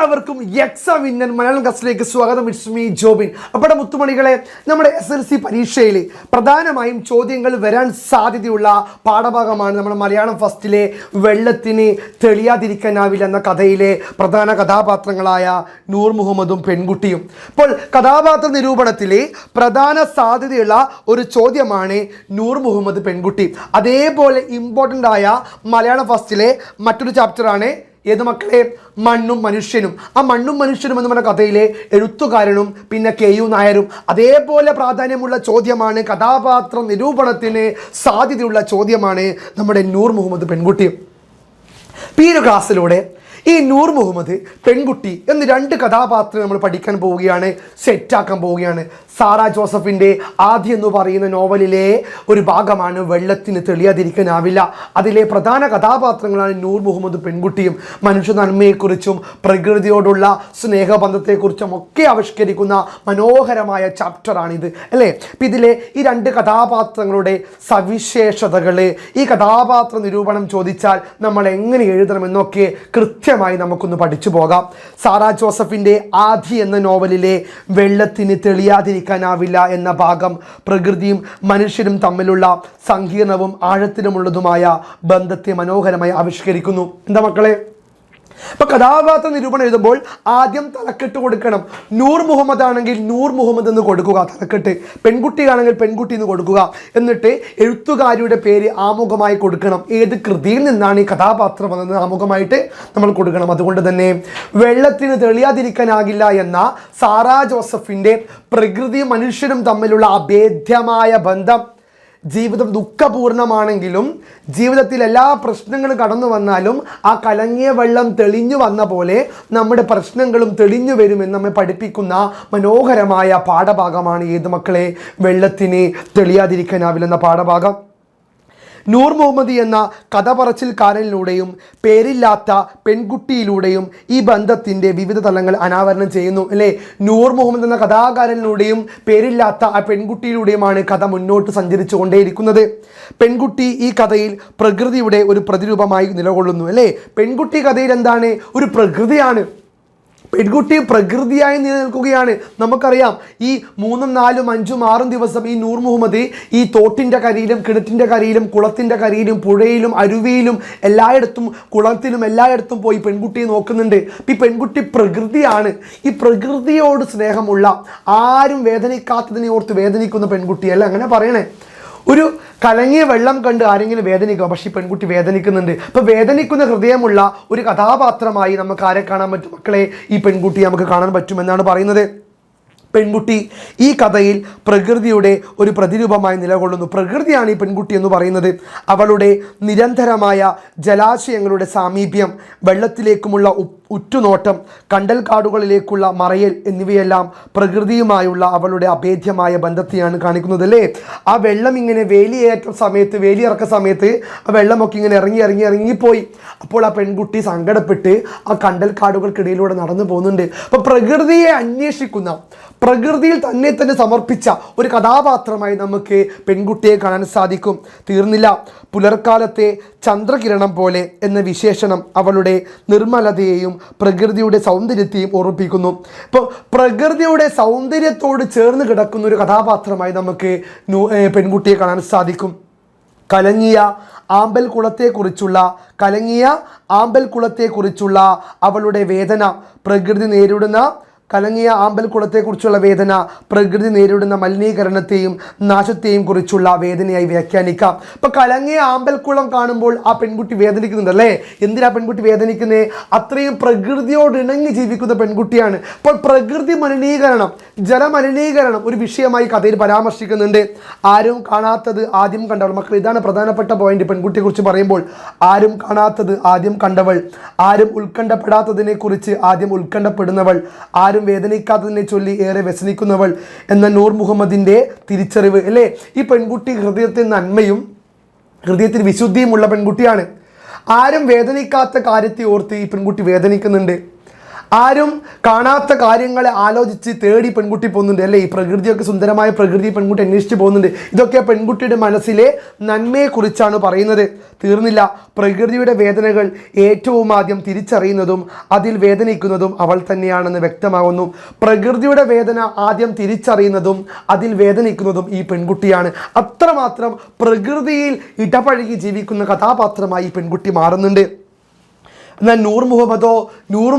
എല്ലാവർക്കും exam winner Malayalam ക്ലാസ്സിലേക്ക് സ്വാഗതം. It's me Jobin. അപ്പോൾ മുത്തുമണികളെ, നമ്മുടെ SLC പരീക്ഷയിൽ പ്രധാനമായും ചോദ്യങ്ങൾ വരാൻ സാധ്യതയുള്ള പാഠഭാഗമാണ് നമ്മുടെ മലയാളം ഫസ്റ്റിലെ വെള്ളത്തിന് തെളിയാതിരിക്കാനാവില്ല എന്ന കഥയിലെ പ്രധാന കഥാപാത്രങ്ങളായ നൂർ മുഹമ്മദും പെൺകുട്ടിയും. അപ്പോൾ കഥാപാത്ര നിരൂപണത്തിലെ പ്രധാന സാധ്യതയുള്ള ഒരു ചോദ്യമാണ് നൂർ മുഹമ്മദ് പെൺകുട്ടി. അതേപോലെ ഇമ്പോർട്ടൻ്റ് ആയ മലയാളം ഫസ്റ്റിലെ മറ്റൊരു ചാപ്റ്ററാണ് ഏത് മക്കളെ? മണ്ണും മനുഷ്യനും. ആ മണ്ണും മനുഷ്യനും എന്ന് പറഞ്ഞ കഥയിലെ എഴുത്തുകാരനും പിന്നെ KU നായരും. അതേപോലെ പ്രാധാന്യമുള്ള ചോദ്യമാണ്, കഥാപാത്ര നിരൂപണത്തിന് സാധ്യതയുള്ള ചോദ്യമാണ് നമ്മുടെ നൂർ മുഹമ്മദ് പെൺകുട്ടി. ഈ ഒരു ക്ലാസ്സിലൂടെ ഈ നൂർ മുഹമ്മദ് പെൺകുട്ടി എന്ന് രണ്ട് കഥാപാത്രങ്ങൾ നമ്മൾ പഠിക്കാൻ പോവുകയാണ്, സെറ്റാക്കാൻ പോവുകയാണ്. സാറാ ജോസഫിൻ്റെ ആദി എന്ന് പറയുന്ന നോവലിലെ ഒരു ഭാഗമാണ് വെള്ളത്തിന് തെളിയാതിരിക്കാനാവില്ല. അതിലെ പ്രധാന കഥാപാത്രങ്ങളാണ് നൂർ മുഹമ്മദ് പെൺകുട്ടിയും. മനുഷ്യ നന്മയെക്കുറിച്ചും പ്രകൃതിയോടുള്ള സ്നേഹബന്ധത്തെക്കുറിച്ചും ഒക്കെ ആവിഷ്കരിക്കുന്ന മനോഹരമായ ചാപ്റ്ററാണിത്, അല്ലേ? അപ്പം ഇതിലെ ഈ രണ്ട് കഥാപാത്രങ്ങളുടെ സവിശേഷതകൾ, ഈ കഥാപാത്ര നിരൂപണം ചോദിച്ചാൽ നമ്മൾ എങ്ങനെ എഴുതണമെന്നൊക്കെ കൃത്യമായി നമുക്കൊന്ന് പഠിച്ചു പോകാം. സാറാ ജോസഫിൻ്റെ ആദി എന്ന നോവലിലെ വെള്ളത്തിന് തെളിയാതിരിക്കാനാവില്ല എന്ന ഭാഗം പ്രകൃതിയും മനുഷ്യരും തമ്മിലുള്ള സങ്കീർണവും ആഴത്തിലുമുള്ളതുമായ ബന്ധത്തെ മനോഹരമായി ആവിഷ്കരിക്കുന്നു. എന്താ മക്കളെ? അപ്പോൾ കഥാപാത്ര നിരൂപണം എഴുതുമ്പോൾ ആദ്യം തലക്കെട്ട് കൊടുക്കണം. നൂർ മുഹമ്മദ് ആണെങ്കിൽ നൂർ മുഹമ്മദ് എന്ന് കൊടുക്കുക തലക്കെട്ട്, പെൺകുട്ടിയാണെങ്കിൽ പെൺകുട്ടി എന്ന് കൊടുക്കുക. എന്നിട്ട് എഴുത്തുകാരിയുടെ പേര് ആമുഖമായി കൊടുക്കണം. ഏത് കൃതിയിൽ നിന്നാണ് ഈ കഥാപാത്രം വന്നത് ആമുഖമായിട്ട് നമ്മൾ കൊടുക്കണം. അതുകൊണ്ട് തന്നെ വെള്ളത്തിന് തെളിയാതിരിക്കാനാകില്ല എന്ന സാറാ ജോസഫിൻ്റെ പ്രകൃതിയും മനുഷ്യരും തമ്മിലുള്ള അഭേദ്യമായ ബന്ധം, ജീവിതം ദുഃഖപൂർണമാണെങ്കിലും ജീവിതത്തിൽ എല്ലാ പ്രശ്നങ്ങളും കടന്നു വന്നാലും ആ കലങ്ങിയ വെള്ളം തെളിഞ്ഞു വന്ന പോലെ നമ്മുടെ പ്രശ്നങ്ങളും തെളിഞ്ഞു വരുമെന്ന് നമ്മെ പഠിപ്പിക്കുന്ന മനോഹരമായ പാഠഭാഗമാണ് ഏത് മക്കളെ? വെള്ളത്തിന് തെളിയാതിരിക്കാനാവില്ലെന്ന പാഠഭാഗം. നൂർ മുഹമ്മദ് എന്ന കഥ പറച്ചിൽക്കാരനിലൂടെയും പേരില്ലാത്ത പെൺകുട്ടിയിലൂടെയും ഈ ബന്ധത്തിൻ്റെ വിവിധ തലങ്ങൾ അനാവരണം ചെയ്യുന്നു, അല്ലേ? നൂർ മുഹമ്മദ് എന്ന കഥാകാരനിലൂടെയും പേരില്ലാത്ത ആ പെൺകുട്ടിയിലൂടെയുമാണ് കഥ മുന്നോട്ട് സഞ്ചരിച്ചു കൊണ്ടേയിരിക്കുന്നത്. പെൺകുട്ടി ഈ കഥയിൽ പ്രകൃതിയുടെ ഒരു പ്രതിരൂപമായി നിലകൊള്ളുന്നു, അല്ലേ? പെൺകുട്ടി കഥയിൽ എന്താണ്? ഒരു പ്രകൃതിയാണ്. പെൺകുട്ടി പ്രകൃതിയായി നിലനിൽക്കുകയാണ്. നമുക്കറിയാം, ഈ 3, 4, 5, 6 ദിവസം ഈ നൂർ മുഹമ്മദ് ഈ തോട്ടിൻ്റെ കരയിലും കിണറ്റിൻ്റെ കരയിലും കുളത്തിൻ്റെ കരയിലും പുഴയിലും അരുവിയിലും എല്ലായിടത്തും കുളത്തിലും എല്ലായിടത്തും പോയി പെൺകുട്ടിയെ നോക്കുന്നുണ്ട്. ഈ പെൺകുട്ടി പ്രകൃതിയാണ്. ഈ പ്രകൃതിയോട് സ്നേഹമുള്ള, ആരും വേദനിക്കാത്തതിനെ ഓർത്ത് വേദനിക്കുന്ന പെൺകുട്ടിയല്ല, അങ്ങനെ പറയണേ. ഒരു കലങ്ങിയ വെള്ളം കണ്ട് ആരെങ്കിലും വേദനിക്കുക, പക്ഷേ ഈ പെൺകുട്ടി വേദനിക്കുന്നുണ്ട്. അപ്പോൾ വേദനിക്കുന്ന ഹൃദയമുള്ള ഒരു കഥാപാത്രമായി നമുക്ക് ആരെ കാണാൻ പറ്റും മക്കളെ? ഈ പെൺകുട്ടി നമുക്ക് കാണാൻ പറ്റുമെന്നാണ് പറയുന്നത്. പെൺകുട്ടി ഈ കഥയിൽ പ്രകൃതിയുടെ ഒരു പ്രതിരൂപമായി നിലകൊള്ളുന്നു. പ്രകൃതിയാണ് ഈ പെൺകുട്ടി എന്ന് പറയുന്നത്. അവളുടെ നിരന്തരമായ ജലാശയങ്ങളുടെ സാമീപ്യം, വെള്ളത്തിലേക്കുമുള്ള ഉറ്റുനോട്ടം, കണ്ടൽ കാടുകളിലേക്കുള്ള മറയൽ എന്നിവയെല്ലാം പ്രകൃതിയുമായുള്ള അവളുടെ അഭേദ്യമായ ബന്ധത്തെയാണ് കാണിക്കുന്നത്, അല്ലേ? ആ വെള്ളം ഇങ്ങനെ വേലിയേറ്റ സമയത്ത്, വേലിയിറക്ക സമയത്ത് ആ വെള്ളമൊക്കെ ഇങ്ങനെ ഇറങ്ങിപ്പോയി. അപ്പോൾ ആ പെൺകുട്ടി സങ്കടപ്പെട്ട് ആ കണ്ടൽ കാടുകൾക്കിടയിലൂടെ നടന്നു പോകുന്നുണ്ട്. അപ്പോൾ പ്രകൃതിയെ അന്വേഷിക്കുന്ന, പ്രകൃതിയിൽ തന്നെ സമർപ്പിച്ച ഒരു കഥാപാത്രമായി നമുക്ക് പെൺകുട്ടിയെ കാണാൻ സാധിക്കും. തീർന്നില്ല. പുലർക്കാലത്തെ ചന്ദ്രകിരണം പോലെ എന്ന വിശേഷണം അവളുടെ നിർമ്മലതയെയും പ്രകൃതിയുടെ സൗന്ദര്യത്തെയും ഓർമ്മിപ്പിക്കുന്നു. ഇപ്പോൾ പ്രകൃതിയുടെ സൗന്ദര്യത്തോട് ചേർന്ന് കിടക്കുന്ന ഒരു കഥാപാത്രമായി നമുക്ക് പെൺകുട്ടിയെ കാണാൻ സാധിക്കും. കലങ്ങിയ ആമ്പൽക്കുളത്തെക്കുറിച്ചുള്ള അവളുടെ വേദന, കലങ്ങിയ ആമ്പൽക്കുളത്തെക്കുറിച്ചുള്ള വേദന പ്രകൃതി നേരിടുന്ന മലിനീകരണത്തെയും നാശത്തെയും കുറിച്ചുള്ള വേദനയായി വ്യാഖ്യാനിക്കാം. ഇപ്പം കലങ്ങിയ ആമ്പൽക്കുളം കാണുമ്പോൾ ആ പെൺകുട്ടി വേദനിക്കുന്നുണ്ടല്ലേ? എന്തിനാ പെൺകുട്ടി വേദനിക്കുന്നത്? അത്രയും പ്രകൃതിയോട് ഇണങ്ങി ജീവിക്കുന്ന പെൺകുട്ടിയാണ്. അപ്പോൾ പ്രകൃതി മലിനീകരണം, ജലമലിനീകരണം ഒരു വിഷയമായി കഥയിൽ പരാമർശിക്കുന്നുണ്ട്. ആരും കാണാത്തത് ആദ്യം കണ്ടവൾ. മക്കൾ, ഇതാണ് പ്രധാനപ്പെട്ട പോയിന്റ് പെൺകുട്ടിയെക്കുറിച്ച് പറയുമ്പോൾ. ആരും കാണാത്തത് ആദ്യം കണ്ടവൾ, ആരും ഉത്കണ്ഠപ്പെടാത്തതിനെ കുറിച്ച് ആദ്യം ഉത്കണ്ഠപ്പെടുന്നവൾ, ആരും വേദനിക്കാത്തതിനെ ചൊല്ലി ഏറെ വ്യസനിക്കുന്നവൾ എന്ന നൂർ മുഹമ്മദിൻ്റെ തിരിച്ചറിവ്, അല്ലേ? ഈ പെൺകുട്ടി ഹൃദയത്തിൽ നന്മയും ഹൃദയത്തിൽ വിശുദ്ധിയുമുള്ള പെൺകുട്ടിയാണ്. ആരും വേദനിക്കാത്ത കാര്യത്തെ ഓർത്ത് ഈ പെൺകുട്ടി വേദനിക്കുന്നുണ്ട്. ആരും കാണാത്ത കാര്യങ്ങളെ ആലോചിച്ച് തേടി പെൺകുട്ടി പോകുന്നുണ്ട് അല്ലേ? ഈ പ്രകൃതിയൊക്കെ സുന്ദരമായ പ്രകൃതി പെൺകുട്ടി അന്വേഷിച്ച് പോകുന്നുണ്ട്. ഇതൊക്കെ പെൺകുട്ടിയുടെ മനസ്സിലെ നന്മയെക്കുറിച്ചാണ് പറയുന്നത്. തീർന്നില്ല. പ്രകൃതിയുടെ വേദനകൾ ഏറ്റവും ആദ്യം തിരിച്ചറിയുന്നതും അതിൽ വേദനിക്കുന്നതും അവൾ തന്നെയാണെന്ന് വ്യക്തമാകുന്നു. പ്രകൃതിയുടെ വേദന ആദ്യം തിരിച്ചറിയുന്നതും അതിൽ വേദനിക്കുന്നതും ഈ പെൺകുട്ടിയാണ്. അത്രമാത്രം പ്രകൃതിയിൽ ഇടപഴകി ജീവിക്കുന്ന കഥാപാത്രമായി ഈ പെൺകുട്ടി മാറുന്നുണ്ട്. എന്നാൽ നൂർ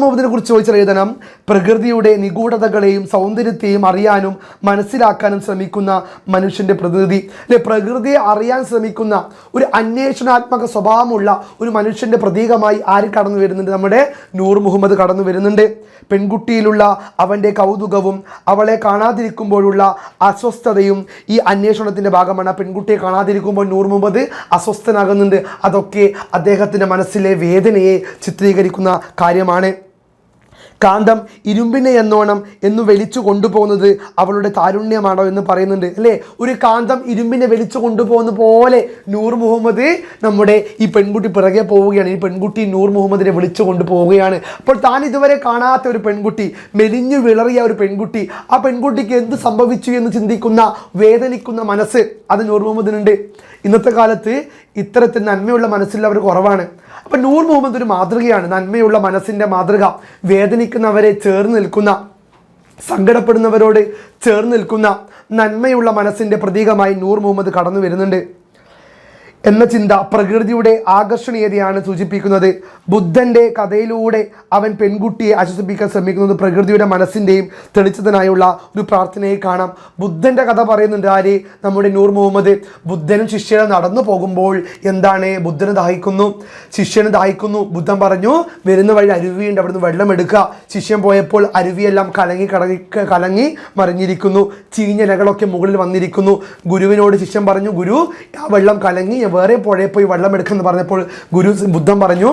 മുഹമ്മദിനെ കുറിച്ച് ചോദിച്ചാൽ എഴുതണം, പ്രകൃതിയുടെ നിഗൂഢതകളെയും സൗന്ദര്യത്തെയും അറിയാനും മനസ്സിലാക്കാനും ശ്രമിക്കുന്ന മനുഷ്യൻ്റെ പ്രതിനിധി അല്ലെ? പ്രകൃതിയെ അറിയാൻ ശ്രമിക്കുന്ന ഒരു അന്വേഷണാത്മക സ്വഭാവമുള്ള ഒരു മനുഷ്യൻ്റെ പ്രതീകമായി ആര് കടന്നു വരുന്നുണ്ട്? നമ്മുടെ നൂർ മുഹമ്മദ് കടന്നു വരുന്നുണ്ട്. പെൺകുട്ടിയിലുള്ള അവൻ്റെ കൗതുകവും അവളെ കാണാതിരിക്കുമ്പോഴുള്ള അസ്വസ്ഥതയും ഈ അന്വേഷണത്തിൻ്റെ ഭാഗമാണ്. ആ പെൺകുട്ടിയെ കാണാതിരിക്കുമ്പോൾ നൂർ മുഹമ്മദ് അസ്വസ്ഥനാകുന്നുണ്ട്. അതൊക്കെ അദ്ദേഹത്തിൻ്റെ മനസ്സിലെ വേദനയെ ചിത്രീകരിക്കുന്ന കാര്യമാണ്. കാന്തം ഇരുമ്പിനെ എന്നോണം എന്ന് വലിച്ചു കൊണ്ടുപോകുന്നത് അവളുടെ താരുണ്യമാണോ എന്ന് പറയുന്നുണ്ട് അല്ലേ? ഒരു കാന്തം ഇരുമ്പിനെ വലിച്ചു കൊണ്ടുപോകുന്ന പോലെ നൂർ മുഹമ്മദ് നമ്മുടെ ഈ പെൺകുട്ടി പിറകെ പോവുകയാണ്. ഈ പെൺകുട്ടി നൂർ മുഹമ്മദിനെ വിളിച്ചു കൊണ്ടുപോവുകയാണ്. അപ്പോൾ താൻ ഇതുവരെ കാണാത്ത ഒരു പെൺകുട്ടി, മെലിഞ്ഞു വിളറിയ ഒരു പെൺകുട്ടി, ആ പെൺകുട്ടിക്ക് എന്ത് സംഭവിച്ചു എന്ന് ചിന്തിക്കുന്ന വേദനിക്കുന്ന മനസ്സ് അത് നൂർ മുഹമ്മദിനുണ്ട്. ഇന്നത്തെ കാലത്ത് ഇത്തരത്തിൽ നന്മയുള്ള മനസ്സുള്ളവർ കുറവാണ്. അപ്പം നൂർ മുഹമ്മദ് ഒരു മാതൃകയാണ്, നന്മയുള്ള മനസ്സിൻ്റെ മാതൃക. വേദനിക്കുന്നവരെ ചേർന്ന് നിൽക്കുന്ന, സങ്കടപ്പെടുന്നവരോട് ചേർന്ന് നിൽക്കുന്ന നന്മയുള്ള മനസ്സിൻ്റെ പ്രതീകമായി നൂർ മുഹമ്മദ് കടന്നു വരുന്നുണ്ട് എന്ന ചിന്ത പ്രകൃതിയുടെ ആകർഷണീയതയാണ് സൂചിപ്പിക്കുന്നത്. ബുദ്ധൻ്റെ കഥയിലൂടെ അവൻ പെൺകുട്ടിയെ ആശ്വസിപ്പിക്കാൻ ശ്രമിക്കുന്നത് പ്രകൃതിയുടെ മനസ്സിൻ്റെയും തെളിച്ചതിനായുള്ള ഒരു പ്രാർത്ഥനയെ കാണാം. ബുദ്ധൻ്റെ കഥ പറയുന്നുണ്ട് ആര്? നമ്മുടെ നൂർ മുഹമ്മദ്. ബുദ്ധനും ശിഷ്യനും നടന്നു പോകുമ്പോൾ എന്താണ്? ബുദ്ധന് ദാഹിക്കുന്നു, ശിഷ്യന് ദാഹിക്കുന്നു. ബുദ്ധൻ പറഞ്ഞു, വരുന്ന വഴി അരുവിയുണ്ട്, അവിടുന്ന് വെള്ളം എടുക്കുക. ശിഷ്യൻ പോയപ്പോൾ അരുവിയെല്ലാം കലങ്ങി മറിഞ്ഞിരിക്കുന്നു. ചീഞ്ഞ ഇലകളൊക്കെ മുകളിൽ വന്നിരിക്കുന്നു. ഗുരുവിനോട് ശിഷ്യൻ പറഞ്ഞു, ഗുരു ആ വെള്ളം കലങ്ങി, വേറെ പുഴയിൽ പോയി വെള്ളം എടുക്കുമെന്ന് പറഞ്ഞപ്പോൾ ബുദ്ധൻ പറഞ്ഞു,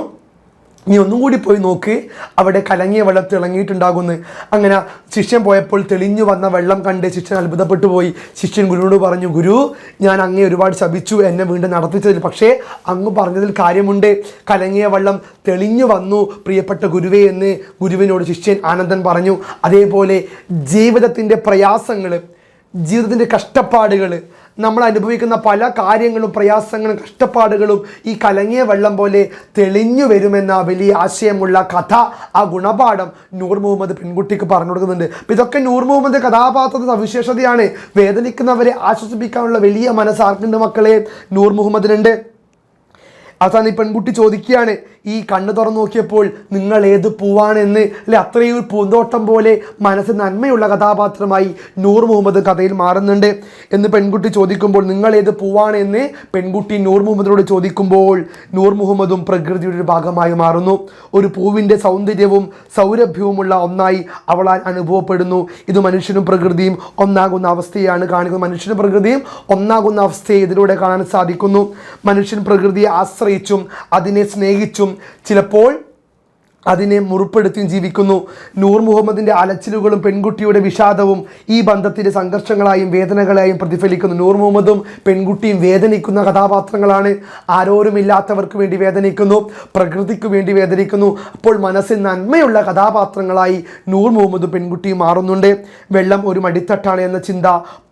നീ ഒന്നും കൂടി പോയി നോക്ക്, അവിടെ കലങ്ങിയ വെള്ളം തിളങ്ങിയിട്ടുണ്ടാകുന്നു. അങ്ങനെ ശിഷ്യൻ പോയപ്പോൾ തെളിഞ്ഞു വന്ന വെള്ളം കണ്ട് ശിഷ്യൻ അത്ഭുതപ്പെട്ടു പോയി. ശിഷ്യൻ ഗുരുവിനോട് പറഞ്ഞു, ഗുരു ഞാൻ അങ്ങേ ഒരുപാട് ശപിച്ചു, എന്നെ വീണ്ടും നടത്തിച്ചതിൽ. പക്ഷേ അങ്ങ് പറഞ്ഞതിൽ കാര്യമുണ്ട്, കലങ്ങിയ വെള്ളം തെളിഞ്ഞു വന്നു പ്രിയപ്പെട്ട ഗുരുവേ എന്ന് ഗുരുവിനോട് ശിഷ്യൻ ആനന്ദൻ പറഞ്ഞു. അതേപോലെ ജീവിതത്തിൻ്റെ പ്രയാസങ്ങൾ, ജീവിതത്തിൻ്റെ കഷ്ടപ്പാടുകൾ, നമ്മൾ അനുഭവിക്കുന്ന പല കാര്യങ്ങളും, പ്രയാസങ്ങളും, കഷ്ടപ്പാടുകളും ഈ കലങ്ങിയ വെള്ളം പോലെ തെളിഞ്ഞു വരുമെന്ന വലിയ ആശയമുള്ള കഥ, ആ ഗുണപാഠം നൂർ മുഹമ്മദ് പെൺകുട്ടിക്ക് പറഞ്ഞു കൊടുക്കുന്നുണ്ട്. അപ്പം ഇതൊക്കെ നൂർ മുഹമ്മദ് കഥാപാത്രത്തിന്റെ സവിശേഷതയാണ്. വേദനിക്കുന്നവരെ ആശ്വസിപ്പിക്കാനുള്ള വലിയ മനസ്സാർക്കുണ്ട് മക്കളെ? നൂർ മുഹമ്മദിനുണ്ട്. അവസാനം ഈ പെൺകുട്ടി ചോദിക്കുകയാണ്, ഈ കണ്ണ് തുറന്നു നോക്കിയപ്പോൾ നിങ്ങൾ ഏത് പൂവാണെന്ന് അല്ലെ? അത്രയും പൂന്തോട്ടം പോലെ മനസ്സ് നന്മയുള്ള കഥാപാത്രമായി നൂർ മുഹമ്മദ് കഥയിൽ മാറുന്നുണ്ട് എന്ന് പെൺകുട്ടി ചോദിക്കുമ്പോൾ, നിങ്ങൾ ഏത് പൂവാണ് എന്ന് പെൺകുട്ടി നൂർ മുഹമ്മദിനോട് ചോദിക്കുമ്പോൾ നൂർ മുഹമ്മദും പ്രകൃതിയുടെ ഒരു ഭാഗമായി മാറുന്നു. ഒരു പൂവിൻ്റെ സൗന്ദര്യവും സൗരഭ്യവുമുള്ള ഒന്നായി അവൾ അനുഭവപ്പെടുന്നു. ഇത് മനുഷ്യനും പ്രകൃതിയും ഒന്നാകുന്ന അവസ്ഥയാണ് കാണിക്കുന്നത്. മനുഷ്യനും പ്രകൃതിയും ഒന്നാകുന്ന അവസ്ഥയെ ഇതിലൂടെ കാണാൻ സാധിക്കുന്നു. മനുഷ്യൻ പ്രകൃതിയെ ആശ്രയിച്ചും അതിനെ സ്നേഹിച്ചും ചിലപ്പോൾ അതിനെ മുറിപ്പെടുത്തിയും ജീവിക്കുന്നു. നൂർ മുഹമ്മദിൻ്റെ അലച്ചിലുകളും പെൺകുട്ടിയുടെ വിഷാദവും ഈ ബന്ധത്തിൻ്റെ സംഘർഷങ്ങളായും വേദനകളായും പ്രതിഫലിക്കുന്നു. നൂർ മുഹമ്മദും പെൺകുട്ടിയും വേദനിക്കുന്ന കഥാപാത്രങ്ങളാണ്. ആരോരുമില്ലാത്തവർക്ക് വേണ്ടി വേദനിക്കുന്നു, പ്രകൃതിക്ക് വേണ്ടി വേദനിക്കുന്നു. അപ്പോൾ മനസ്സിൽ നന്മയുള്ള കഥാപാത്രങ്ങളായി നൂർ മുഹമ്മദും പെൺകുട്ടിയും മാറുന്നുണ്ട്. വെള്ളം ഒരു മടിത്തട്ടാണ് എന്ന ചിന്ത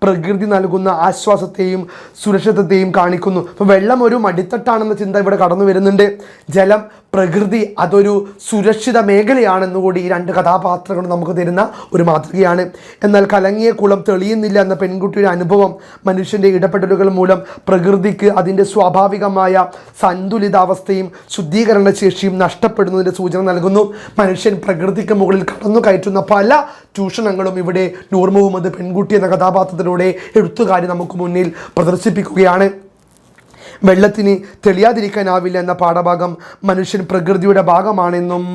പ്രകൃതി നൽകുന്ന ആശ്വാസത്തെയും സുരക്ഷിതത്വത്തെയും കാണിക്കുന്നു. അപ്പോൾ വെള്ളം ഒരു മടിത്തട്ടാണെന്ന ചിന്ത ഇവിടെ കടന്നു വരുന്നുണ്ട്. ജലം, പ്രകൃതി അതൊരു സുരക്ഷിത മേഖലയാണെന്നുകൂടി ഈ രണ്ട് കഥാപാത്രങ്ങളും നമുക്ക് തരുന്ന ഒരു മാതൃകയാണ്. എന്നാൽ കലങ്ങിയ കുളം തെളിയുന്നില്ല എന്ന പെൺകുട്ടിയുടെ അനുഭവം മനുഷ്യൻ്റെ ഇടപെടലുകൾ മൂലം പ്രകൃതിക്ക് അതിൻ്റെ സ്വാഭാവികമായ സന്തുലിതാവസ്ഥയും ശുദ്ധീകരണ ശേഷിയും നഷ്ടപ്പെടുന്നതിൻ്റെ സൂചന നൽകുന്നു. മനുഷ്യൻ പ്രകൃതിക്ക് മുകളിൽ കടന്നു കയറ്റുന്ന പല ചൂഷണങ്ങളും ഇവിടെ നൂർ മുഹമ്മദ് പെൺകുട്ടി എന്ന കഥാപാത്രത്തിലൂടെ എഴുത്തുകാരി നമുക്ക് മുന്നിൽ പ്രദർശിപ്പിക്കുകയാണ്. വെള്ളത്തിന് തെളിയാതിരിക്കാനാവില്ല എന്ന പാഠഭാഗം മനുഷ്യൻ പ്രകൃതിയുടെ ഭാഗമാണെന്നും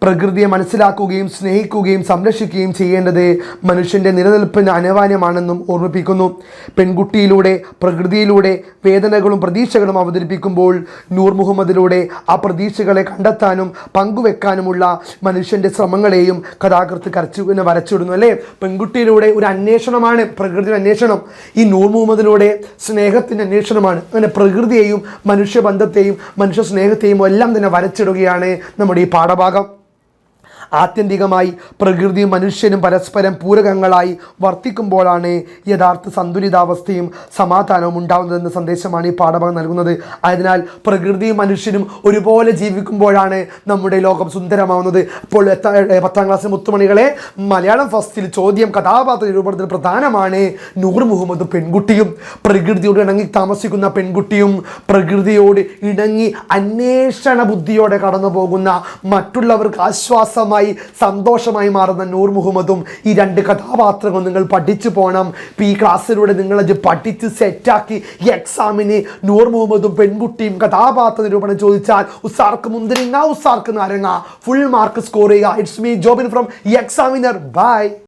പ്രകൃതിയെ മനസ്സിലാക്കുകയും സ്നേഹിക്കുകയും സംരക്ഷിക്കുകയും ചെയ്യേണ്ടത് മനുഷ്യൻ്റെ നിലനിൽപ്പിന് അനിവാര്യമാണെന്നും ഓർമ്മിപ്പിക്കുന്നു. പെൺകുട്ടിയിലൂടെ പ്രകൃതിയിലൂടെ വേദനകളും പ്രതീക്ഷകളും അവതരിപ്പിക്കുമ്പോൾ നൂർ മുഹമ്മദിലൂടെ ആ പ്രതീക്ഷകളെ കണ്ടെത്താനും പങ്കുവെക്കാനുമുള്ള മനുഷ്യൻ്റെ ശ്രമങ്ങളെയും കഥാകൃത്ത് വരച്ചിടുന്നു അല്ലേ? പെൺകുട്ടിയിലൂടെ ഒരു അന്വേഷണമാണ് പ്രകൃതിയുടെ അന്വേഷണം. ഈ നൂർ മുഹമ്മദിലൂടെ സ്നേഹത്തിൻ്റെ അന്വേഷണമാണ്. അങ്ങനെ പ്രകൃതിയെയും മനുഷ്യബന്ധത്തെയും മനുഷ്യ സ്നേഹത്തെയും എല്ലാം തന്നെ വരച്ചിടുകയാണ് നമ്മുടെ ഈ പാഠഭാഗം. ആത്യന്തികമായി പ്രകൃതിയും മനുഷ്യനും പരസ്പരം പൂരകങ്ങളായി വർത്തിക്കുമ്പോഴാണ് യഥാർത്ഥ സന്തുലിതാവസ്ഥയും സമാധാനവും ഉണ്ടാകുന്നതെന്ന സന്ദേശമാണ് ഈ പാഠഭാഗം നൽകുന്നത്. അതിനാൽ പ്രകൃതിയും മനുഷ്യനും ഒരുപോലെ ജീവിക്കുമ്പോഴാണ് നമ്മുടെ ലോകം സുന്ദരമാവുന്നത്. ഇപ്പോൾ 10ാം ക്ലാസ്സിലെ മുത്തുമണികളെ മലയാളം ഫസ്റ്റിൽ ചോദ്യം കഥാപാത്ര രൂപത്തിൽ പ്രധാനമാണ് നൂർ മുഹമ്മദും പെൺകുട്ടിയും. പ്രകൃതിയോട് ഇണങ്ങി താമസിക്കുന്ന പെൺകുട്ടിയും പ്രകൃതിയോട് ഇണങ്ങി അന്വേഷണ ബുദ്ധിയോടെ കടന്നു പോകുന്ന മറ്റുള്ളവർക്ക് ആശ്വാസമായി സന്തോഷമായി മാറുന്ന നൂർ മുഹമ്മദും ഈ 2 കഥാപാത്രങ്ങളും നിങ്ങൾ പഠിച്ചു പോകണം. ഈ ക്ലാസ്സിലൂടെ നിങ്ങളത് പഠിച്ച് സെറ്റാക്കി ഈ എക്സാമിന് നൂർ മുഹമ്മദും പെൺകുട്ടിയും കഥാപാത്ര നിരൂപണം ചോദിച്ചാൽ ഉസാർക്ക് മുന്തിരിങ്ങ ഉസാർക്ക് നാരങ്ങ ഫുൾ മാർക്ക് സ്കോർ ചെയ്യുക. It's me Jobin from examiner. By.